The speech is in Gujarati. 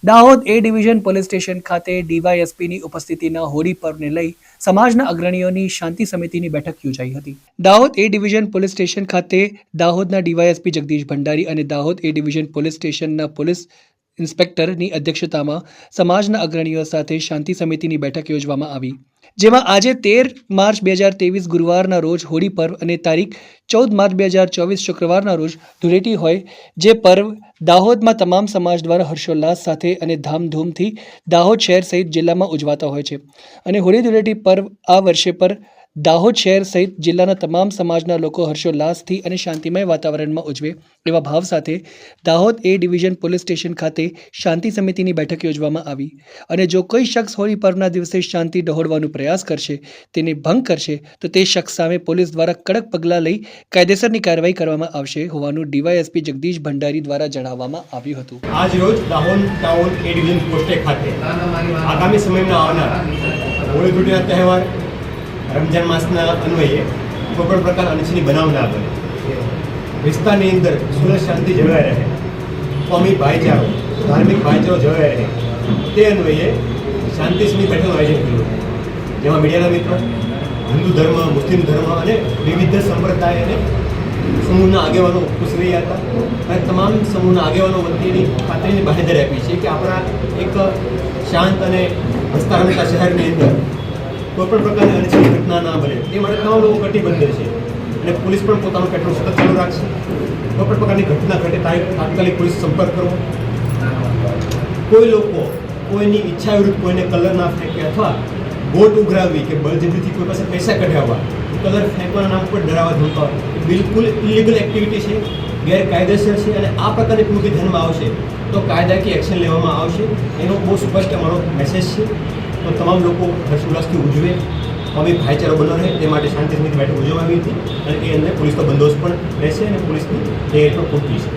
દાહોદ એ ડિવિઝન પોલીસ સ્ટેશન ખાતે ડીવાયએસપીની ઉપસ્થિતિના હોળી પર્વને લઈ સમાજના અગ્રણીઓની શાંતિ સમિતિની બેઠક યોજાઈ હતી. દાહોદ એ ડિવિઝન પોલીસ સ્ટેશન ખાતે દાહોદના ડીવાયએસપી જગદીશ ભંડારી અને દાહોદ એ ડિવિઝન પોલીસ સ્ટેશનના પોલીસ ઇન્સ્પેક્ટરની અધ્યક્ષતામાં સમાજના અગ્રણીઓ સાથે શાંતિ સમિતિની બેઠક યોજવામાં આવી, જેમાં આજે 13 માર્ચ 2023 ગુરુવારના રોજ હોળી પર્વ અને તારીખ 14 માર્ચ 2024 શુક્રવારના રોજ ધૂળેટી હોય, જે પર્વ દાહોદમાં તમામ સમાજ દ્વારા હર્ષોલ્લાસ સાથે અને ધામધૂમથી દાહોદ શહેર સહિત જિલ્લામાં ઉજવાતા હોય છે અને હોળી ધૂળેટી પર્વ આ વર્ષે પર દાહોદ શહેર સહિત જિલ્લાના તમામ સમાજના લોકો હર્ષોલ્લાસથી અને શાંતિમય વાતાવરણમાં ઉજવે એવા ભાવ સાથે દાહોદ એ ડિવિઝન પોલીસ સ્ટેશન ખાતે શાંતિ સમિતિની બેઠક યોજવામાં આવી અને જો કોઈ શખ્સ હોળી પર્વના દિવસે શાંતિ ડહોળવાનો પ્રયાસ કરશે, તેને ભંગ કરશે તો તે શખ્સ સામે પોલીસ દ્વારા કડક પગલાં લઈ કાયદેસરની કાર્યવાહી કરવામાં આવશે હોવાનું ડીવાયએસપી જગદીશ ભંડારી દ્વારા જણાવવામાં આવ્યું હતું. આજ રોજ દાહોદ ટાઉન એ ડિવિઝન પોસ્ટે ખાતે આગામી સમયમાં આવનાર હોળી ધૂળેટીના તહેવાર રમજાન માસના અન્વયે કોઈપણ પ્રકાર અનિચ્છનીય બનાવ ના બને, વિસ્તારની અંદર સુરક્ષા શાંતિ જળવાઈ રહે, કોમી ભાઈચારો ધાર્મિક ભાઈચારો જળવાઈ રહે તે અન્વયે શાંતિ સમિતિ બેઠકનું આયોજન કર્યું, જેમાં મીડિયાના મિત્રો, હિન્દુ ધર્મ, મુસ્લિમ ધર્મ અને વિવિધ સંપ્રદાય અને સમૂહના આગેવાનો ઉપસ્થિત રહ્યા હતા અને તમામ સમૂહના આગેવાનો વતીની ખાતરીની બાહેધરી આપી છે કે આપણા એક શાંત અને હસતા રમતા શહેરની અંદર કોઈપણ પ્રકારની અનિચ્છનીય ઘટના ના બને તે માટે તમામ લોકો કટિબદ્ધ છે અને પોલીસ પણ પોતાનું પેટ્રોલ સતત ચાલુ રાખશે. કોઈપણ પ્રકારની ઘટના ઘટે તાત્કાલિક પોલીસ સંપર્ક કરવો, કોઈ લોકો કોઈની ઈચ્છા વિરુદ્ધ કોઈને કલર ના ફેંકે અથવા બોટ ઉઘરાવવી કે બળજબરીથી કોઈ પાસે પૈસા કઢાવવા, કલર ફેંકવાના નામ પર ડરાવવા ધમકાવવા એ બિલકુલ ઇલીગલ એક્ટિવિટી છે, ગેરકાયદેસર છે અને આ પ્રકારની પ્રવૃત્તિ ધ્યાનમાં આવશે તો કાયદાકીય એક્શન લેવામાં આવશે. એનો બહુ સ્પષ્ટ અમારો મેસેજ છે. તો તમામ લોકો હર્ષોલ્લાસથી ઉજવે, કોમી ભાઈચારો બનો રહે તે માટે શાંતિ સમિતિ બેઠક ઉજવવામાં આવી હતી અને એ અંદર પોલીસનો બંદોબસ્ત પણ રહેશે અને પોલીસની તૈયારી પણ પૂરતી છે.